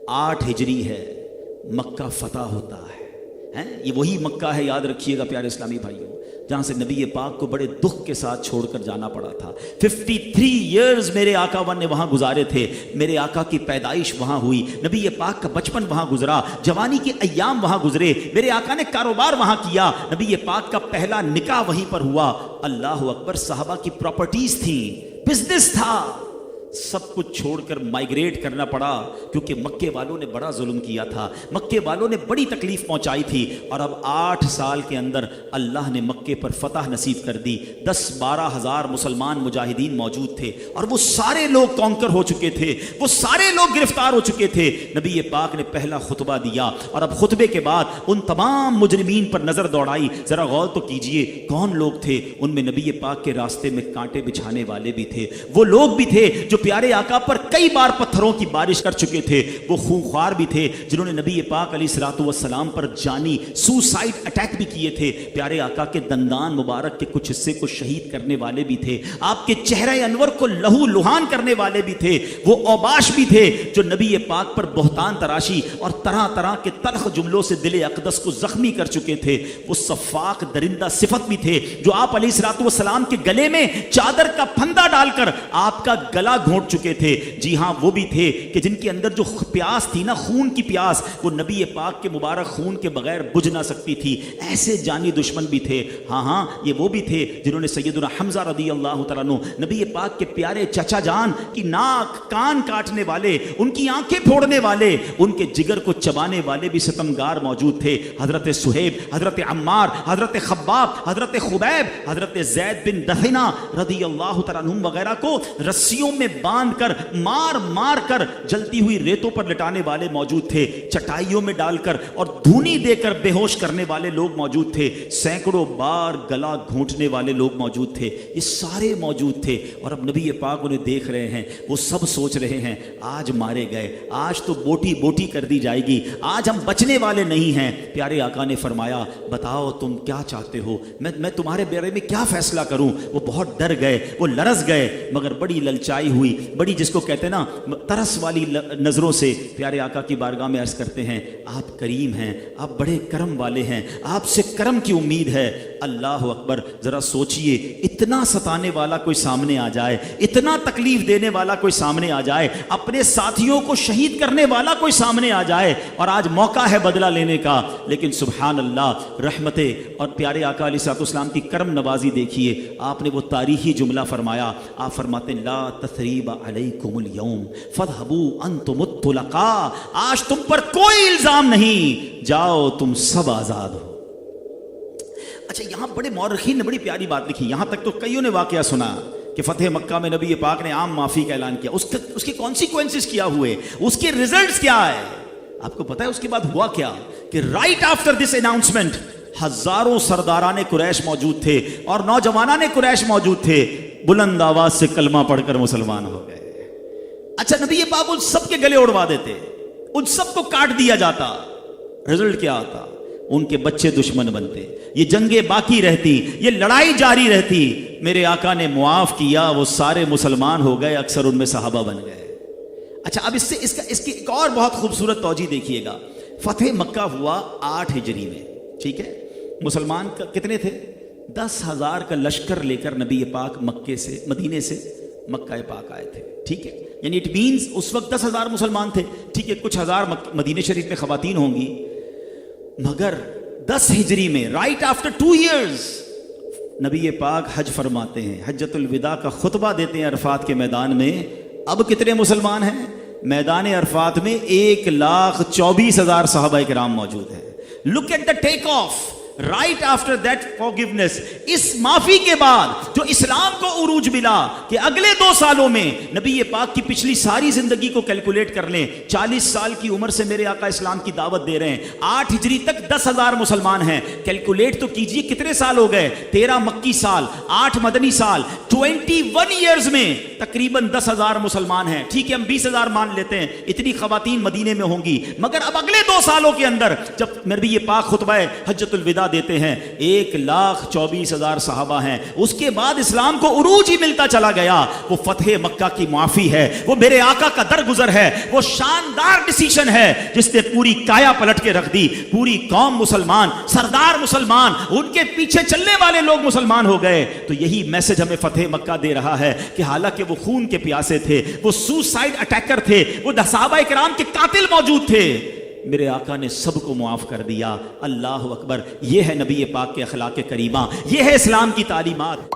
8 ہجری ہے، مکہ فتح ہوتا ہے۔ یہ وہی مکہ ہے، یاد رکھیے گا پیارے اسلامی بھائیوں، جہاں سے نبی پاک کو بڑے دکھ کے ساتھ چھوڑ کر جانا پڑا تھا۔ 53 ایئرز میرے آقا ون نے وہاں گزارے تھے۔ میرے آقا کی پیدائش وہاں ہوئی، نبی پاک کا بچپن وہاں گزرا، جوانی کے ایام وہاں گزرے، میرے آقا نے کاروبار وہاں کیا، نبی پاک کا پہلا نکاح وہیں پر ہوا۔ اللہ اکبر، صحابہ کی پراپرٹیز تھیں، بزنس تھا، سب کچھ چھوڑ کر مائیگریٹ کرنا پڑا، کیونکہ مکے والوں نے بڑا ظلم کیا تھا، مکے والوں نے بڑی تکلیف پہنچائی تھی۔ اور اب 8 سال کے اندر اللہ نے مکے پر فتح نصیب کر دی۔ 10-12 ہزار مسلمان مجاہدین موجود تھے، اور وہ سارے لوگ کانکر ہو چکے تھے، وہ سارے لوگ گرفتار ہو چکے تھے۔ نبی پاک نے پہلا خطبہ دیا، اور اب خطبے کے بعد ان تمام مجرمین پر نظر دوڑائی۔ ذرا غور تو کیجئے کون لوگ تھے ان میں؟ نبی پاک کے راستے میں کانٹے بچھانے والے بھی تھے، وہ لوگ بھی تھے جو پیارے آقا پر کئی بار پتھروں کی بارش کر چکے تھے، وہ خونخوار بھی تھے جنہوں نے نبی پاک علیہ الصلوۃ والسلام پر جانی سوسائڈ اٹیک بھی کیے تھے، پیارے آقا کے دندان مبارک کے کچھ حصے کو شہید کرنے والے بھی تھے، آپ کے چہرہ انور کو لہو لہان کرنے والے بھی تھے، وہ اوباش بھی تھے جو نبی پاک پر بہتان تراشی اور طرح طرح کے تلخ جملوں سے دل اقدس کو زخمی کر چکے تھے، وہ صفاق درندہ صفت بھی تھے جو آپ علیہ الصلوۃ والسلام کے گلے میں چادر کا پھندا ڈال کر آپ کا گلا گھونٹ چکے تھے۔ جی ہاں، وہ بھی تھے کہ جن کے اندر جو پیاس تھی نا، خون کی پیاس، وہ نبی پاک کے مبارک خون کے بغیر بجھ نہ سکتی تھی، ایسے جانی دشمن بھی تھے۔ ہاں، یہ وہ بھی تھے جنہوں نے سیدنا حمزہ رضی اللہ تعالیٰ عنہ، نبی پاک کے پیارے چچا جان کی ناک کان کاٹنے والے، ان کی آنکھیں پھوڑنے والے، ان کے جگر کو چبانے والے بھی ستمگار موجود تھے۔ حضرت صہیب، حضرت عمار، حضرت خباب، حضرت خبیب، حضرت زید بن دحینہ رضی اللہ تعالیٰ عنہ وغیرہ کو رسیوں میں باندھ کر مار مار کر جلتی ہوئی ریتوں پر لٹانے والے موجود تھے، چٹائیوں میں ڈال کر اور دھونی دے کر بے ہوش کرنے والے لوگ موجود تھے، سینکڑوں بار گلا گھونٹنے والے لوگ موجود تھے، یہ سارے موجود تھے۔ اور اب نبی پاک انہیں دیکھ رہے ہیں، وہ سب سوچ رہے ہیں آج مارے گئے، آج تو بوٹی بوٹی کر دی جائے گی، آج ہم بچنے والے نہیں ہیں۔ پیارے آقا نے فرمایا بتاؤ تم کیا چاہتے ہو، میں تمہارے بارے میں کیا فیصلہ کروں؟ وہ بہت ڈر گئے، وہ لرز گئے، مگر بڑی للچائی ہوئی، بڑی جس کو کہتے ہیں نا ترس والی نظروں سے پیارے آقا کی بارگاہ میں عرض کرتے ہیں آپ کریم ہیں، آپ بڑے کرم والے ہیں، آپ سے کرم کی امید ہے۔ اللہ اکبر، ذرا سوچئے اتنا ستانے والا کوئی سامنے آ جائے، اتنا تکلیف دینے والا کوئی سامنے آ جائے، اپنے ساتھیوں کو شہید کرنے والا کوئی سامنے آ جائے، اور آج موقع ہے بدلہ لینے کا، لیکن سبحان اللہ، رحمتیں اور پیارے آقا علیہ الصلوۃ والسلام کی کرم نوازی دیکھیے۔ آپ نے وہ تاریخی جملہ فرمایا، آپ فرماتے ہیں لا تثریب علیکم اليوم فاذهبوا انتم الطلقاء، آج تم پر کوئی الزام نہیں، جاؤ تم سب آزاد ہو۔ اچھا، یہاں بڑے مورخین نے بڑی پیاری بات لکھی، یہاں تک تو کئیوں نے واقعہ سنا کہ فتح مکہ میں نبی پاک نے عام معافی کا اعلان کیا، اس کے کانسیکوینسز کیا ہوئے، اس کے ریزلٹس کیا ہے؟ آپ کو پتہ ہے اس کے بعد ہوا کیا؟ کہ رائٹ آفٹر دس اناؤنسمنٹ ہزاروں سرداران قریش موجود تھے اور نوجوانان قریش موجود تھے، بلند آواز سے کلمہ پڑھ کر مسلمان ہو گئے۔ اچھا، نبی پاک ان سب کے گلے اڑوا دیتے، ان سب کو کاٹ دیا جاتا، رزلٹ کیا آتا؟ ان کے بچے دشمن بنتے، یہ جنگیں باقی رہتی، یہ لڑائی جاری رہتی۔ میرے آقا نے معاف کیا، وہ سارے مسلمان ہو گئے، اکثر ان میں صحابہ بن گئے۔ اچھا، اب اس کی ایک اور بہت خوبصورت توجہ دیکھیے گا۔ فتح مکہ ہوا 8 ہجری میں، ٹھیک ہے؟ مسلمان کتنے تھے؟ 10,000 کا لشکر لے کر نبی پاک مدینے سے مکہ پاک آئے تھے، ٹھیک ہے؟ یعنی اٹ مینز اس وقت 10,000 مسلمان تھے، ٹھیک ہے؟ کچھ ہزار مدینے شریف میں خواتین ہوں گی، مگر 10 ہجری میں رائٹ آفٹر 2 ایئرز نبی پاک حج فرماتے ہیں، حجۃ الوداع کا خطبہ دیتے ہیں عرفات کے میدان میں۔ اب کتنے مسلمان ہیں میدان عرفات میں؟ 1,24,000 صحابہ کرام موجود ہیں۔ Look at the take of right after that forgiveness, اس معافی کے بعد جو اسلام کو عروج ملا کہ اگلے 2 سالوں میں نبی پاک کی پچھلی ساری زندگی کو کیلکولیٹ کر لیں، 40 سال کی عمر سے میرے آقا اسلام کی دعوت دے رہے ہیں، 8 ہجری تک 10,000 مسلمان ہیں، کیلکولیٹ تو کیجئے کتنے سال ہو گئے؟ 13 مکی سال، 8 مدنی سال، 21 ایئرز میں تقریباً 10,000 مسلمان ہیں. ٹھیک ہے ہم 20,000 مان لیتے ہیں, اتنی خواتین مدینے میں ہوں گی, مگر اب اگلے 2 سالوں کے اندر جب نبی پاک خطبہ حجۃ الوداع دیتے ہیں 1,24,000 صحابہ ہیں. اس کے بعد اسلام کو عروج ہی ملتا چلا گیا. وہ فتح مکہ کی معافی ہے, وہ میرے آقا کا درگزر ہے, وہ شاندار ڈیسیشن ہے جس نے پوری کایا پلٹ کے رکھ دی. پوری قوم مسلمان, سردار مسلمان, ان کے پیچھے چلنے والے لوگ مسلمان ہو گئے. تو یہی میسج ہمیں فتح مکہ دے رہا ہے کہ حالانکہ وہ خون کے پیاسے تھے, وہ سوسائڈ اٹیکر تھے, وہ صحابہ کرام کے قاتل موجود تھے, میرے آقا نے سب کو معاف کر دیا. اللہ اکبر. یہ ہے نبی پاک کے اخلاق کریمہ, یہ ہے اسلام کی تعلیمات.